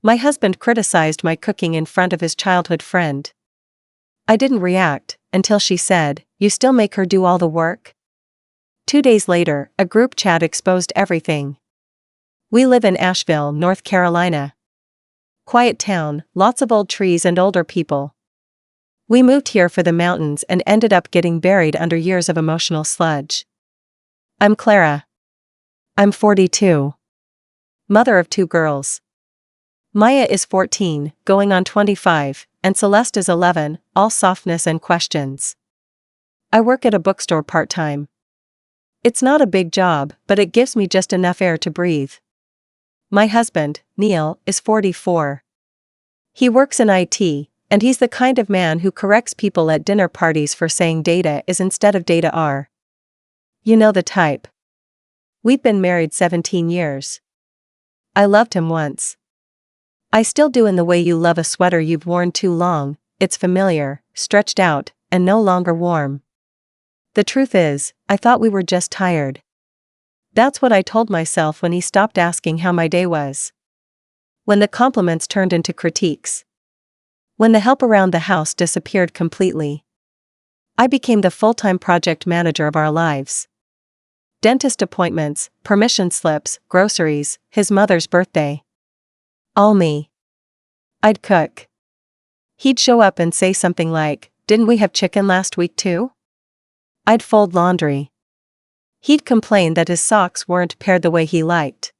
My husband criticized my cooking in front of his childhood friend. I didn't react until she said, "You still make her do all the work?" 2 days later, a group chat exposed everything. We live in Asheville, North Carolina. Quiet town, lots of old trees and older people. We moved here for the mountains and ended up getting buried under years of emotional sludge. I'm Clara. I'm 42. Mother of 2 girls. Maya is 14, going on 25, and Celeste is 11, all softness and questions. I work at a bookstore part-time. It's not a big job, but it gives me just enough air to breathe. My husband, Neil, is 44. He works in IT, and he's the kind of man who corrects people at dinner parties for saying data is instead of data are. You know the type. We've been married 17 years. I loved him once. I still do in the way you love a sweater you've worn too long. It's familiar, stretched out, and no longer warm. The truth is, I thought we were just tired. That's what I told myself when he stopped asking how my day was. When the compliments turned into critiques. When the help around the house disappeared completely. I became the full-time project manager of our lives. Dentist appointments, permission slips, groceries, his mother's birthday. All me. I'd cook. He'd show up and say something like, "Didn't we have chicken last week too?" I'd fold laundry. He'd complain that his socks weren't paired the way he liked.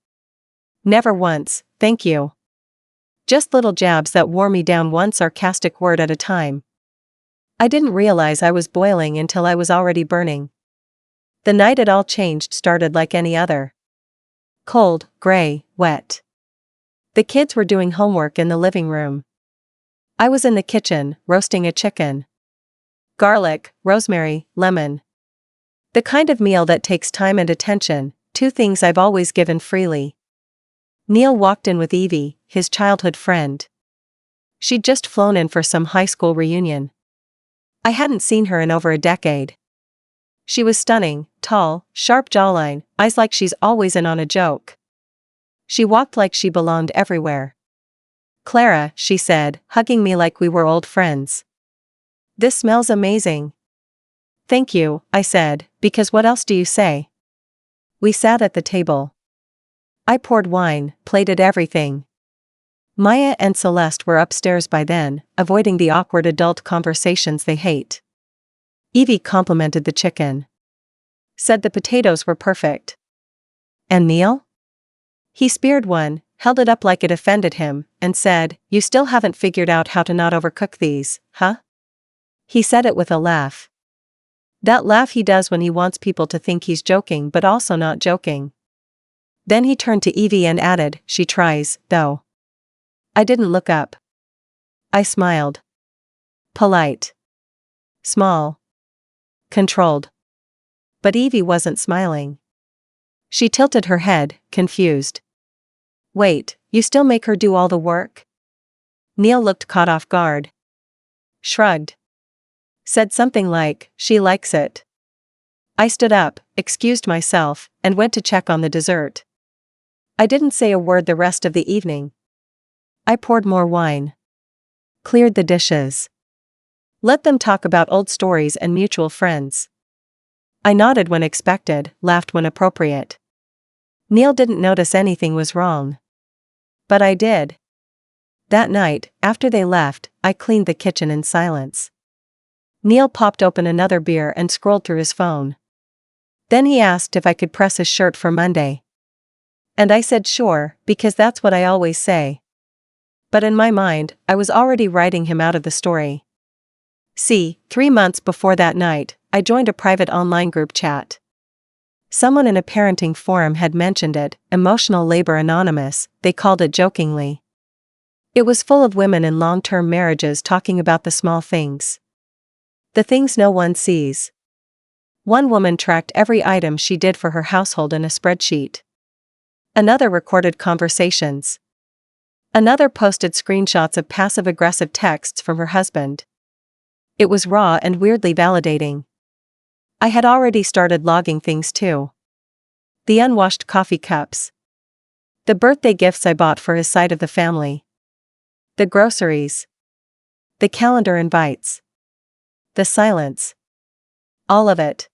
Never once, "Thank you." Just little jabs that wore me down, one sarcastic word at a time. I didn't realize I was boiling until I was already burning. The night it all changed started like any other. Cold, gray, wet. The kids were doing homework in the living room. I was in the kitchen, roasting a chicken. Garlic, rosemary, lemon. The kind of meal that takes time and attention, 2 things I've always given freely. Neil walked in with Evie, his childhood friend. She'd just flown in for some high school reunion. I hadn't seen her in over a decade. She was stunning, tall, sharp jawline, eyes like she's always in on a joke. She walked like she belonged everywhere. "Clara," she said, hugging me like we were old friends. "This smells amazing." "Thank you," I said, because what else do you say? We sat at the table. I poured wine, plated everything. Maya and Celeste were upstairs by then, avoiding the awkward adult conversations they hate. Evie complimented the chicken. Said the potatoes were perfect. And Neil? He speared one, held it up like it offended him, and said, "You still haven't figured out how to not overcook these, huh?" He said it with a laugh. That laugh he does when he wants people to think he's joking but also not joking. Then he turned to Evie and added, "She tries, though." I didn't look up. I smiled. Polite. Small. Controlled. But Evie wasn't smiling. She tilted her head, confused. "Wait, you still make her do all the work?" Neil looked caught off guard. Shrugged. Said something like, "She likes it." I stood up, excused myself, and went to check on the dessert. I didn't say a word the rest of the evening. I poured more wine. Cleared the dishes. Let them talk about old stories and mutual friends. I nodded when expected, laughed when appropriate. Neil didn't notice anything was wrong. But I did. That night, after they left, I cleaned the kitchen in silence. Neil popped open another beer and scrolled through his phone. Then he asked if I could press his shirt for Monday. And I said sure, because that's what I always say. But in my mind, I was already writing him out of the story. See, 3 months before that night, I joined a private online group chat. Someone in a parenting forum had mentioned it, Emotional Labor Anonymous, they called it jokingly. It was full of women in long-term marriages talking about the small things. The things no one sees. One woman tracked every item she did for her household in a spreadsheet. Another recorded conversations. Another posted screenshots of passive-aggressive texts from her husband. It was raw and weirdly validating. I had already started logging things too. The unwashed coffee cups. The birthday gifts I bought for his side of the family. The groceries. The calendar invites. The silence. All of it.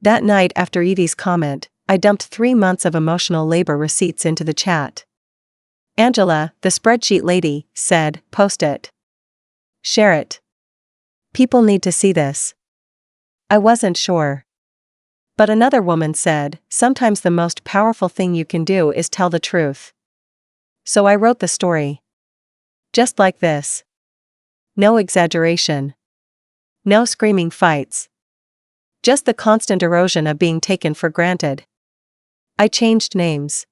That night after Evie's comment, I dumped 3 months of emotional labor receipts into the chat. Angela, the spreadsheet lady, said, "Post it. Share it. People need to see this." I wasn't sure. But another woman said, "Sometimes the most powerful thing you can do is tell the truth." So I wrote the story. Just like this. No exaggeration. No screaming fights. Just the constant erosion of being taken for granted. I changed names.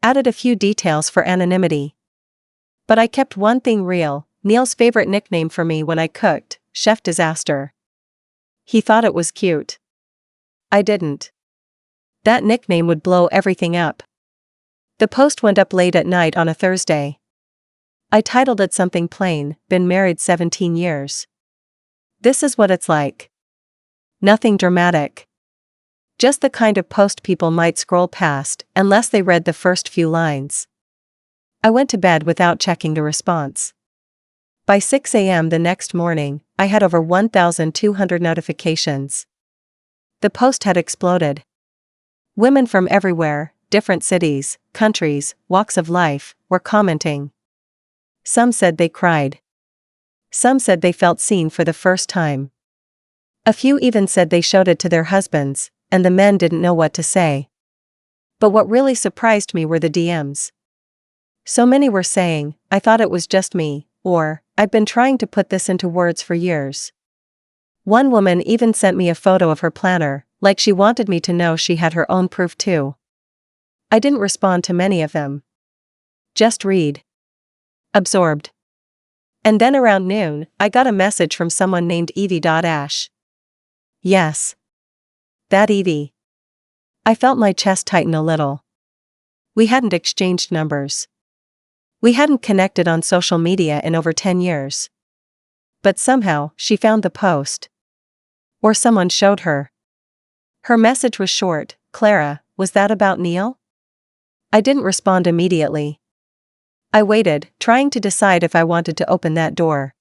Added a few details for anonymity. But I kept one thing real: Neil's favorite nickname for me when I cooked, Chef Disaster. He thought it was cute. I didn't. That nickname would blow everything up. The post went up late at night on a Thursday. I titled it something plain: "Been married 17 years. This is what it's like." Nothing dramatic. Just the kind of post people might scroll past unless they read the first few lines. I went to bed without checking the response. By 6 a.m. the next morning, I had over 1,200 notifications. The post had exploded. Women from everywhere, different cities, countries, walks of life, were commenting. Some said they cried. Some said they felt seen for the first time. A few even said they showed it to their husbands, and the men didn't know what to say. But what really surprised me were the DMs. So many were saying, "I thought it was just me," or, "I've been trying to put this into words for years." One woman even sent me a photo of her planner, like she wanted me to know she had her own proof too. I didn't respond to many of them. Just read. Absorbed. And then around noon, I got a message from someone named Evie.Ash. Yes. That Evie. I felt my chest tighten a little. We hadn't exchanged numbers. We hadn't connected on social media in over 10 years. But somehow, she found the post. Or someone showed her. Her message was short: "Clara, was that about Neil?" I didn't respond immediately. I waited, trying to decide if I wanted to open that door.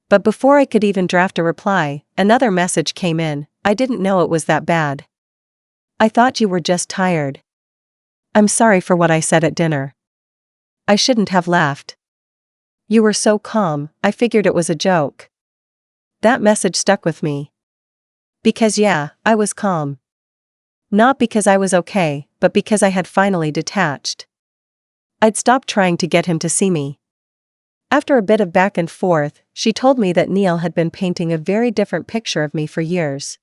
But before I could even draft a reply, another message came in: "I didn't know it was that bad. I thought you were just tired. I'm sorry for what I said at dinner. I shouldn't have laughed. You were so calm, I figured it was a joke." That message stuck with me. Because yeah, I was calm. Not because I was okay, but because I had finally detached. I'd stopped trying to get him to see me. After a bit of back and forth, she told me that Neil had been painting a very different picture of me for years.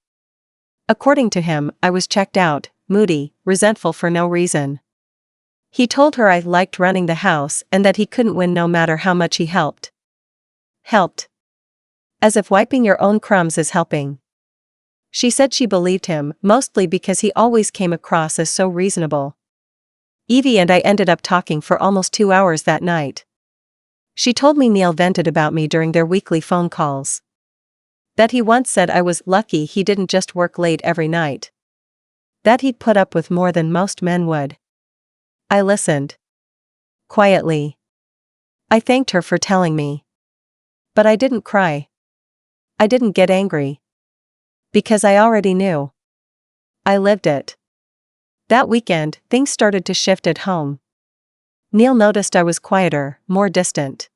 According to him, I was checked out, moody, resentful for no reason. He told her I liked running the house and that he couldn't win no matter how much he helped. Helped. As if wiping your own crumbs is helping. She said she believed him, mostly because he always came across as so reasonable. Evie and I ended up talking for almost 2 hours that night. She told me Neil vented about me during their weekly phone calls. That he once said I was lucky he didn't just work late every night. That he'd put up with more than most men would. I listened. Quietly. I thanked her for telling me. But I didn't cry. I didn't get angry. Because I already knew. I lived it. That weekend, things started to shift at home. Neil noticed I was quieter, more distant.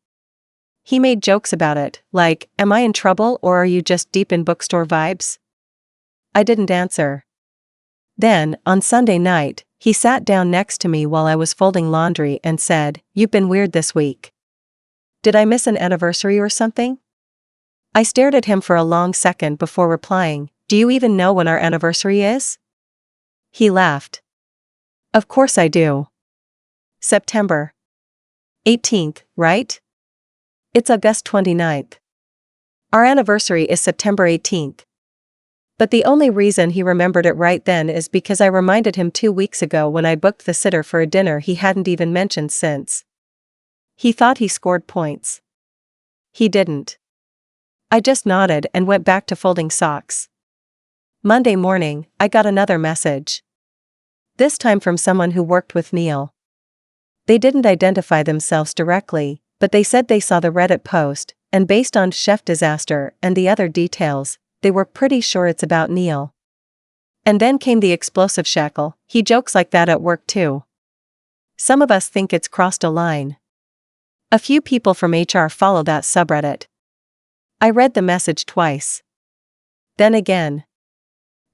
He made jokes about it, like, "Am I in trouble or are you just deep in bookstore vibes?" I didn't answer. Then, on Sunday night, he sat down next to me while I was folding laundry and said, "You've been weird this week. Did I miss an anniversary or something?" I stared at him for a long second before replying, "Do you even know when our anniversary is?" He laughed. "Of course I do. September 18th, right? It's August 29th. Our anniversary is September 18th. But the only reason he remembered it right then is because I reminded him 2 weeks ago when I booked the sitter for a dinner he hadn't even mentioned since. He thought he scored points. He didn't. I just nodded and went back to folding socks. Monday morning, I got another message. This time from someone who worked with Neil. They didn't identify themselves directly, But they said they saw the Reddit post, and based on chef disaster and the other details, they were pretty sure it's about Neil. And then came the explosive shackle. He jokes like that at work too. Some of us think it's crossed a line. A few people from HR follow that subreddit. I read the message twice. Then again.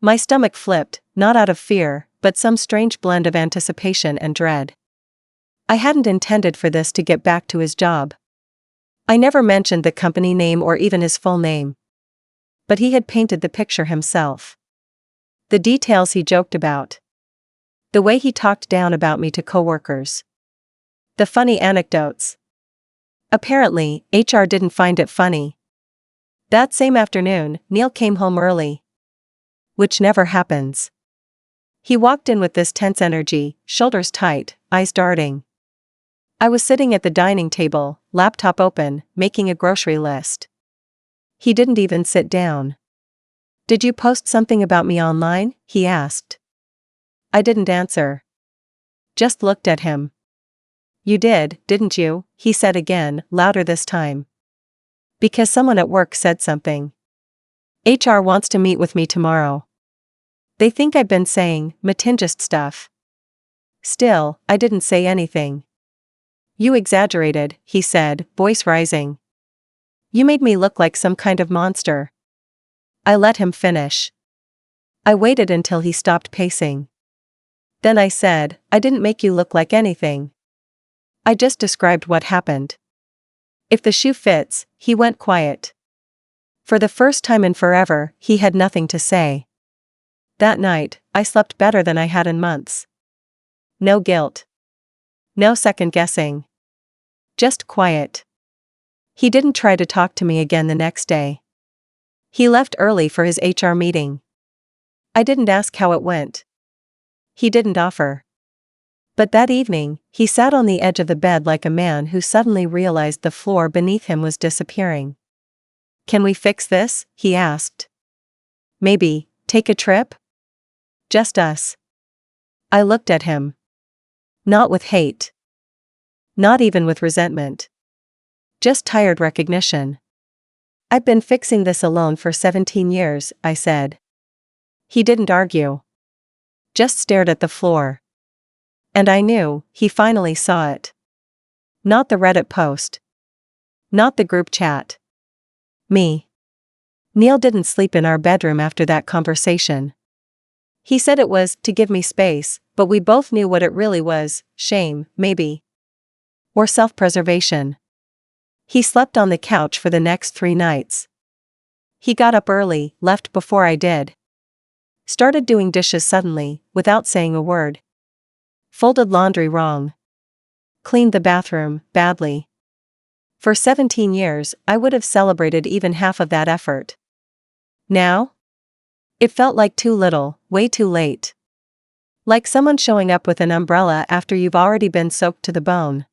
My stomach flipped, not out of fear, but some strange blend of anticipation and dread. I hadn't intended for this to get back to his job. I never mentioned the company name or even his full name. But he had painted the picture himself. The details he joked about. The way he talked down about me to coworkers. The funny anecdotes. Apparently, HR didn't find it funny. That same afternoon, Neil came home early. Which never happens. He walked in with this tense energy, shoulders tight, eyes darting. I was sitting at the dining table, laptop open, making a grocery list. He didn't even sit down. "Did you post something about me online?" he asked. I didn't answer. Just looked at him. "You did, didn't you?" he said again, louder this time. "Because someone at work said something. HR wants to meet with me tomorrow. They think I've been saying Matingest stuff." Still, I didn't say anything. "You exaggerated," he said, voice rising. "You made me look like some kind of monster." I let him finish. I waited until he stopped pacing. Then I said, "I didn't make you look like anything. I just described what happened." If the shoe fits, he went quiet. For the first time in forever, he had nothing to say. That night, I slept better than I had in months. No guilt. No second guessing. Just quiet. He didn't try to talk to me again the next day. He left early for his HR meeting. I didn't ask how it went. He didn't offer. But that evening, he sat on the edge of the bed like a man who suddenly realized the floor beneath him was disappearing. "Can we fix this?" he asked. "Maybe, take a trip? Just us." I looked at him. Not with hate. Not even with resentment. Just tired recognition. "I've been fixing this alone for 17 years, I said. He didn't argue. Just stared at the floor. And I knew, he finally saw it. Not the Reddit post. Not the group chat. Me. Neil didn't sleep in our bedroom after that conversation. He said it was to give me space, but we both knew what it really was: shame, maybe. Or self-preservation. He slept on the couch for the next 3 nights. He got up early, left before I did. Started doing dishes suddenly, without saying a word. Folded laundry wrong. Cleaned the bathroom, badly. For 17 years, I would have celebrated even half of that effort. Now? It felt like too little, way too late. Like someone showing up with an umbrella after you've already been soaked to the bone.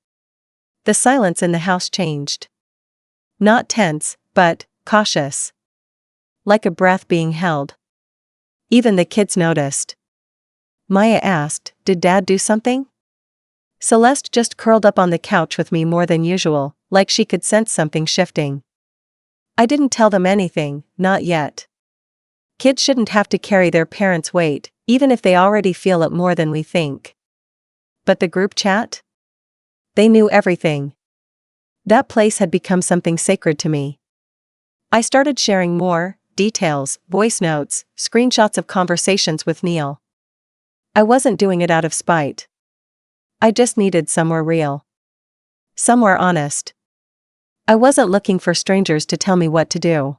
The silence in the house changed. Not tense, but cautious. Like a breath being held. Even the kids noticed. Maya asked, "Did Dad do something?" Celeste just curled up on the couch with me more than usual, like she could sense something shifting. I didn't tell them anything, not yet. Kids shouldn't have to carry their parents' weight, even if they already feel it more than we think. But the group chat? They knew everything. That place had become something sacred to me. I started sharing more details, voice notes, screenshots of conversations with Neil. I wasn't doing it out of spite. I just needed somewhere real. Somewhere honest. I wasn't looking for strangers to tell me what to do.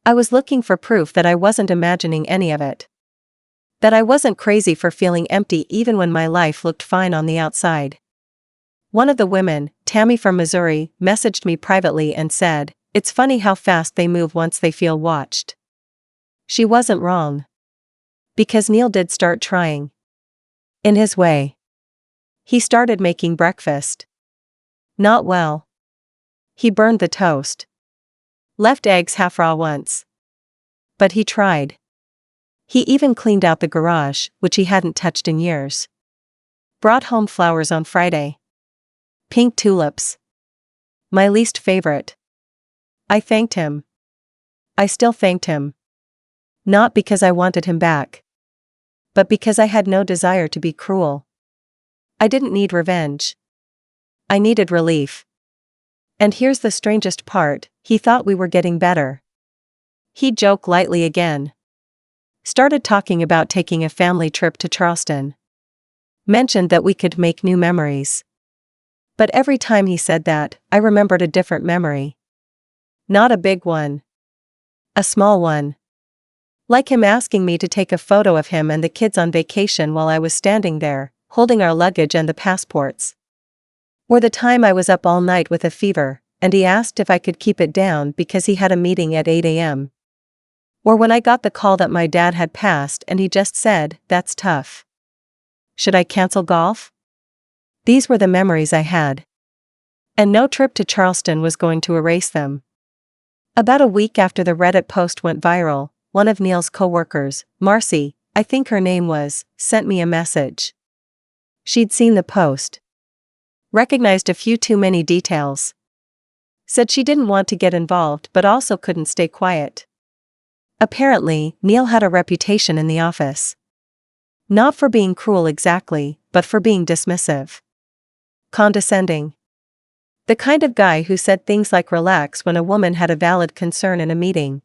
I was looking for proof that I wasn't imagining any of it. That I wasn't crazy for feeling empty even when my life looked fine on the outside. One of the women, Tammy from Missouri, messaged me privately and said, "It's funny how fast they move once they feel watched." She wasn't wrong. Because Neil did start trying. In his way. He started making breakfast. Not well. He burned the toast. Left eggs half raw once. But he tried. He even cleaned out the garage, which he hadn't touched in years. Brought home flowers on Friday. Pink tulips. My least favorite. I thanked him. I still thanked him. Not because I wanted him back, but because I had no desire to be cruel. I didn't need revenge. I needed relief. And here's the strangest part, he thought we were getting better. He'd joke lightly again. Started talking about taking a family trip to Charleston. Mentioned that we could make new memories. But every time he said that, I remembered a different memory. Not a big one. A small one. Like him asking me to take a photo of him and the kids on vacation while I was standing there, holding our luggage and the passports. Or the time I was up all night with a fever, and he asked if I could keep it down because he had a meeting at 8 a.m. Or when I got the call that my dad had passed and he just said, "That's tough. Should I cancel golf?" These were the memories I had. And no trip to Charleston was going to erase them. About a week after the Reddit post went viral, one of Neil's co-workers, Marcy, I think her name was, sent me a message. She'd seen the post. Recognized a few too many details. Said she didn't want to get involved but also couldn't stay quiet. Apparently, Neil had a reputation in the office. Not for being cruel exactly, but for being dismissive. Condescending. The kind of guy who said things like relax when a woman had a valid concern in a meeting.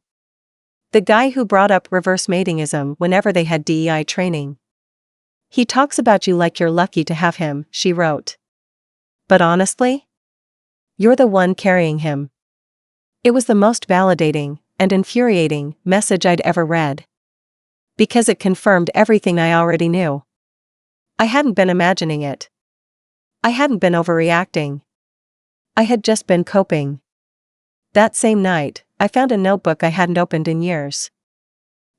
The guy who brought up reverse matingism whenever they had DEI training. He talks about you like you're lucky to have him, she wrote. But honestly? You're the one carrying him. It was the most validating and infuriating message I'd ever read. Because it confirmed everything I already knew. I hadn't been imagining it. I hadn't been overreacting. I had just been coping. That same night, I found a notebook I hadn't opened in years.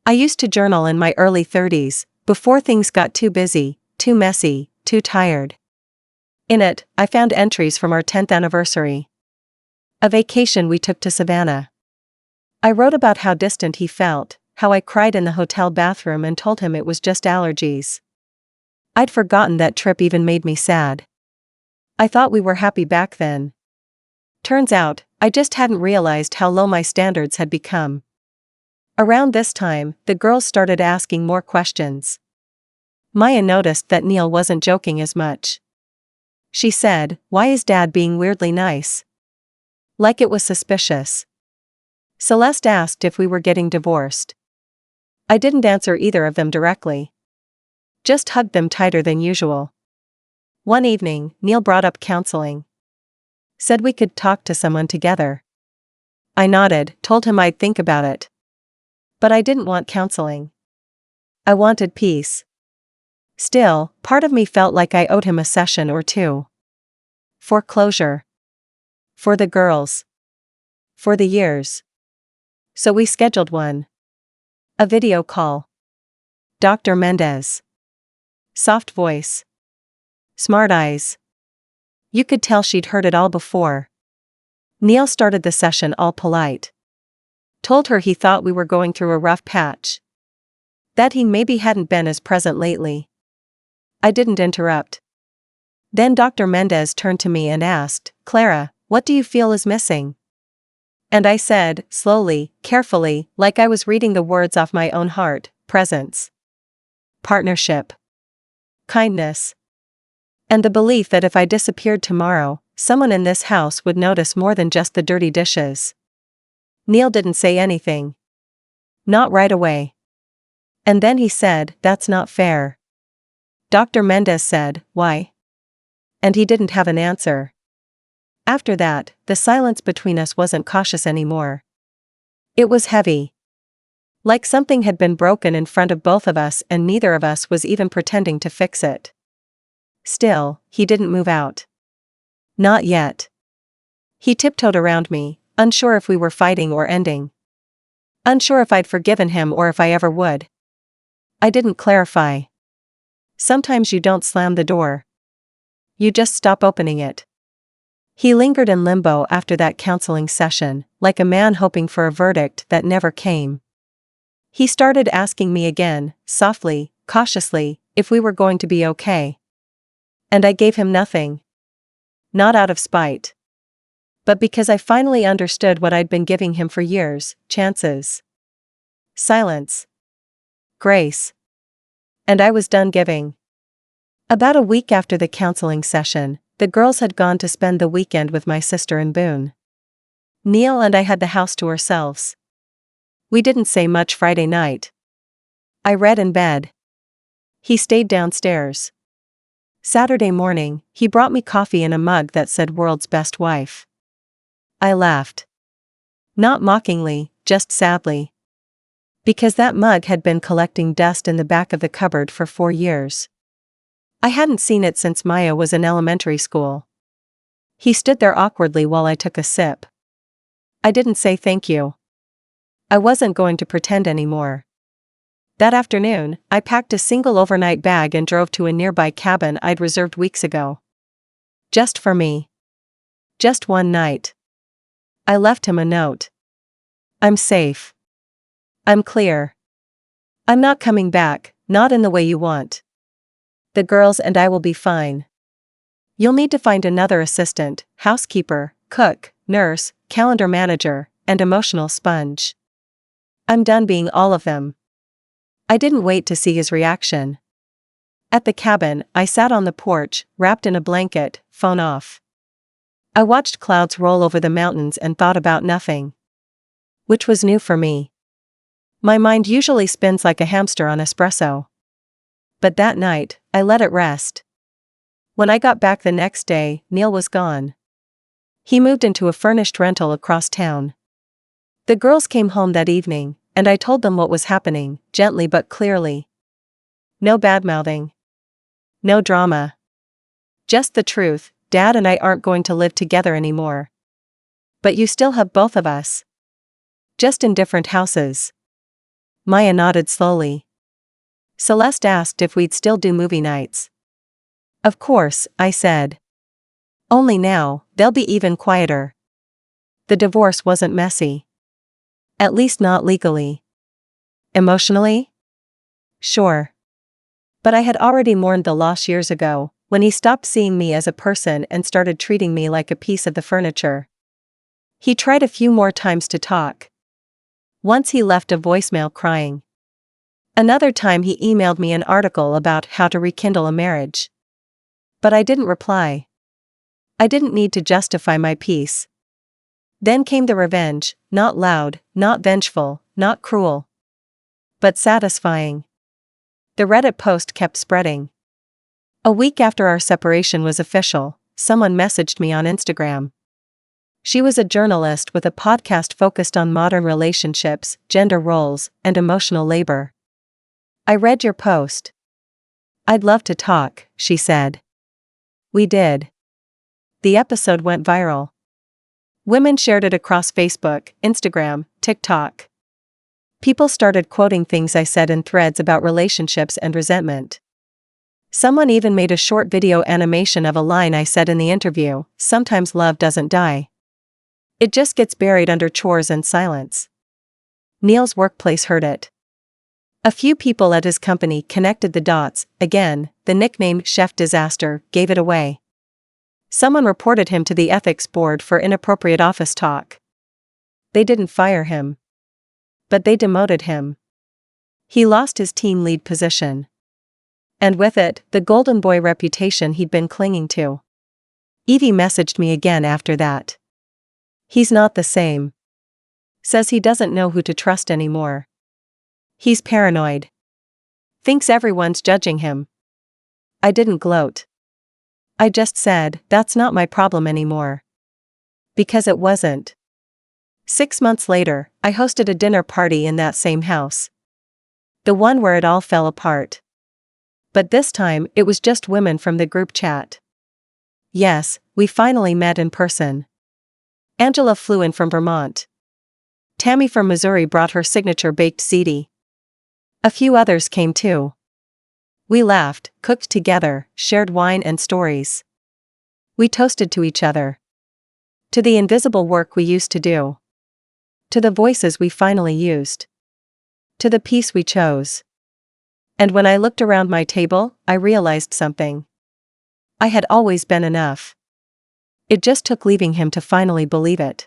I used to journal in my early 30s, before things got too busy, too messy, too tired. In it, I found entries from our 10th anniversary. A vacation we took to Savannah. I wrote about how distant he felt, how I cried in the hotel bathroom and told him it was just allergies. I'd forgotten that trip even made me sad. I thought we were happy back then. Turns out, I just hadn't realized how low my standards had become. Around this time, the girls started asking more questions. Maya noticed that Neil wasn't joking as much. She said, "Why is Dad being weirdly nice?" Like it was suspicious. Celeste asked if we were getting divorced. I didn't answer either of them directly. Just hugged them tighter than usual. One evening, Neil brought up counseling. Said we could talk to someone together. I nodded, told him I'd think about it. But I didn't want counseling. I wanted peace. Still, part of me felt like I owed him a session or two. For closure. For the girls. For the years. So we scheduled one. A video call. Dr. Mendez. Soft voice. Smart eyes. You could tell she'd heard it all before. Neil started the session all polite. Told her he thought we were going through a rough patch. That he maybe hadn't been as present lately. I didn't interrupt. Then Dr. Mendez turned to me and asked, "Clara, what do you feel is missing?" And I said, slowly, carefully, like I was reading the words off my own heart, presence. Partnership. Kindness. And the belief that if I disappeared tomorrow, someone in this house would notice more than just the dirty dishes. Neil didn't say anything. Not right away. And then he said, "That's not fair." Dr. Mendez said, "Why?" And he didn't have an answer. After that, the silence between us wasn't cautious anymore. It was heavy. Like something had been broken in front of both of us and neither of us was even pretending to fix it. Still, he didn't move out. Not yet. He tiptoed around me, unsure if we were fighting or ending. Unsure if I'd forgiven him or if I ever would. I didn't clarify. Sometimes you don't slam the door. You just stop opening it. He lingered in limbo after that counseling session, like a man hoping for a verdict that never came. He started asking me again, softly, cautiously, if we were going to be okay. And I gave him nothing. Not out of spite. but because I finally understood what I'd been giving him for years: chances, silence, grace. And I was done giving. About a week after the counseling session, the girls had gone to spend the weekend with my sister in Boone. Neil and I had the house to ourselves. We didn't say much Friday night. I read in bed. He stayed downstairs. Saturday morning, he brought me coffee in a mug that said "World's Best Wife." I laughed. Not mockingly, just sadly. Because that mug had been collecting dust in the back of the cupboard for 4 years. I hadn't seen it since Maya was in elementary school. He stood there awkwardly while I took a sip. I didn't say thank you. I wasn't going to pretend anymore. That afternoon, I packed a single overnight bag and drove to a nearby cabin I'd reserved weeks ago. Just for me. Just one night. I left him a note. I'm safe. I'm clear. I'm not coming back, not in the way you want. The girls and I will be fine. You'll need to find another assistant, housekeeper, cook, nurse, calendar manager, and emotional sponge. I'm done being all of them. I didn't wait to see his reaction. At the cabin, I sat on the porch, wrapped in a blanket, phone off. I watched clouds roll over the mountains and thought about nothing. Which was new for me. My mind usually spins like a hamster on espresso. But that night, I let it rest. When I got back the next day, Neil was gone. He moved into a furnished rental across town. The girls came home that evening, and I told them what was happening, gently but clearly. No badmouthing. No drama. Just the truth: Dad and I aren't going to live together anymore. But you still have both of us. Just in different houses. Maya nodded slowly. Celeste asked if we'd still do movie nights. Of course, I said. Only now, they'll be even quieter. The divorce wasn't messy. At least not legally. Emotionally? Sure. But I had already mourned the loss years ago, when he stopped seeing me as a person and started treating me like a piece of the furniture. He tried a few more times to talk. Once he left a voicemail crying. Another time he emailed me an article about how to rekindle a marriage. But I didn't reply. I didn't need to justify my peace. Then came the revenge, not loud, not vengeful, not cruel. But satisfying. The Reddit post kept spreading. A week after our separation was official, someone messaged me on Instagram. She was a journalist with a podcast focused on modern relationships, gender roles, and emotional labor. I read your post. I'd love to talk, she said. We did. The episode went viral. Women shared it across Facebook, Instagram, TikTok. People started quoting things I said in threads about relationships and resentment. Someone even made a short video animation of a line I said in the interview: sometimes love doesn't die. It just gets buried under chores and silence. Neil's workplace heard it. A few people at his company connected the dots. Again, the nickname Chef Disaster gave it away. Someone reported him to the ethics board for inappropriate office talk. They didn't fire him. But they demoted him. He lost his team lead position. And with it, the golden boy reputation he'd been clinging to. Evie messaged me again after that. He's not the same. Says he doesn't know who to trust anymore. He's paranoid. Thinks everyone's judging him. I didn't gloat. I just said, that's not my problem anymore. Because it wasn't. 6 months later, I hosted a dinner party in that same house. The one where it all fell apart. But this time, it was just women from the group chat. Yes, we finally met in person. Angela flew in from Vermont. Tammy from Missouri brought her signature baked ziti. A few others came too. We laughed, cooked together, shared wine and stories. We toasted to each other. To the invisible work we used to do. To the voices we finally used. To the peace we chose. And when I looked around my table, I realized something. I had always been enough. It just took leaving him to finally believe it.